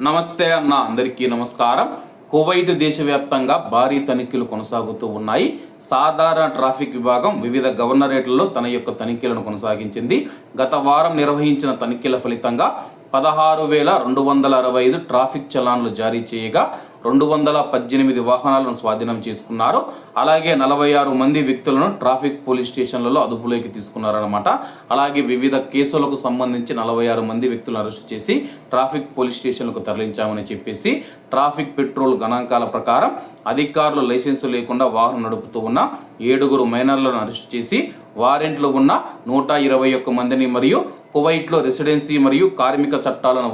నమస్తే అన్న, అందరికీ నమస్కారం. కువైట్ దేశవ్యాప్తంగా భారీ తనిఖీలు కొనసాగుతూ ఉన్నాయి. సాధారణ ట్రాఫిక్ విభాగం వివిధ గవర్నరేట్లలో తన యొక్క తనిఖీలను కొనసాగించింది. గత వారం నిర్వహించిన తనిఖీల ఫలితంగా 16,265 ట్రాఫిక్ చలాన్లు జారీ చేయగా 218 వాహనాలను స్వాధీనం చేసుకున్నారు. అలాగే 46 మంది వ్యక్తులను ట్రాఫిక్ పోలీస్ స్టేషన్లలో అదుపులోకి తీసుకున్నారన్నమాట. అలాగే వివిధ కేసులకు సంబంధించి 46 మంది వ్యక్తులను అరెస్ట్ చేసి ట్రాఫిక్ పోలీస్ స్టేషన్లకు తరలించామని చెప్పేసి ట్రాఫిక్ పెట్రోల్ గణాంకాల ప్రకారం అధికారులు లైసెన్సు లేకుండా వాహనం నడుపుతూ ఉన్న 7 మైనర్లను అరెస్ట్ చేసి వారెంట్లు ఉన్న 121 మందిని మరియు కువైట్లో రెసిడెన్సీ మరియు కార్మిక చట్టాలను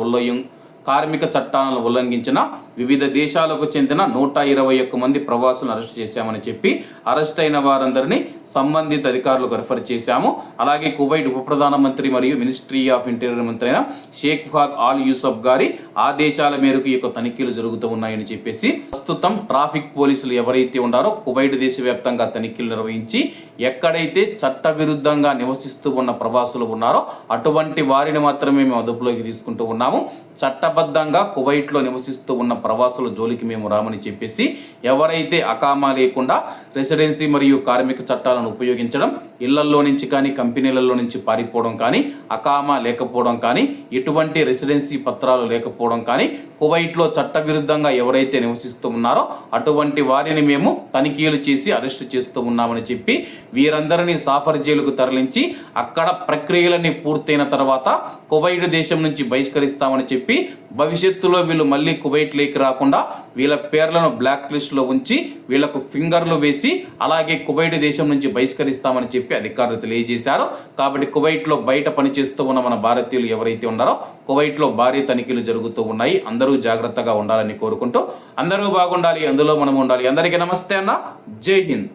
ఉల్లంఘించిన వివిధ దేశాలకు చెందిన 121 మంది ప్రవాసులను అరెస్ట్ చేశామని చెప్పి అరెస్ట్ అయిన వారందరినీ సంబంధిత అధికారులకు రెఫర్ చేశాము. అలాగే కువైట్ ఉప ప్రధానమంత్రి మరియు మినిస్ట్రీ ఆఫ్ ఇంటీరియర్ మంత్రి అయిన షేక్ ఫహద్ ఆల్ యూసఫ్ గారి ఆదేశాల మేరకు ఈ యొక్క తనిఖీలు జరుగుతూ ఉన్నాయని చెప్పేసి ప్రస్తుతం ట్రాఫిక్ పోలీసులు ఎవరైతే ఉన్నారో కువైట్ దేశవ్యాప్తంగా తనిఖీలు నిర్వహించి ఎక్కడైతే చట్టవిరుద్ధంగా నివసిస్తూ ఉన్న ప్రవాసులు ఉన్నారో అటువంటి వారిని మాత్రమే మేము అదుపులోకి తీసుకుంటూ ఉన్నాము. చట్టబద్ధంగా కువైట్లో నివసిస్తూ ఉన్న ప్రవాసుల జోలికి మేము రామని చెప్పేసి ఎవరైతే అకామా లేకుండా రెసిడెన్సీ మరియు కార్మిక చట్టాలను ఉపయోగించడం, ఇళ్లల్లో నుంచి కానీ కంపెనీలలో నుంచి పారిపోవడం కానీ, అకామా లేకపోవడం కానీ, ఎటువంటి రెసిడెన్సీ పత్రాలు లేకపోవడం కానీ, కువైట్లో చట్టవిరుద్ధంగా ఎవరైతే నివసిస్తూ ఉన్నారో అటువంటి వారిని మేము తనిఖీలు చేసి అరెస్ట్ చేస్తూ ఉన్నామని చెప్పి వీరందరినీ సాఫర్ జైలుకు తరలించి అక్కడ ప్రక్రియలన్నీ పూర్తయిన తర్వాత కువైట్ దేశం నుంచి బహిష్కరిస్తామని చెప్పి భవిష్యత్తులో వీళ్ళు మళ్ళీ కువైట్ లేకి రాకుండా వీళ్ళ పేర్లను బ్లాక్ లిస్ట్లో ఉంచి వీళ్లకు ఫింగర్లు వేసి అలాగే కువైట్ దేశం నుంచి బహిష్కరిస్తామని చెప్పి అధికారులు తెలియజేశారు. కాబట్టి కువైట్లో బయట పనిచేస్తూ ఉన్న మన భారతీయులు ఎవరైతే ఉన్నారో కువైట్లో భారీ తనిఖీలు జరుగుతూ ఉన్నాయి. అందరూ జాగ్రత్తగా ఉండాలని కోరుకుంటూ అందరూ బాగుండాలి, అందులో మనం ఉండాలి. అందరికీ నమస్తే అన్న, జై హింద్.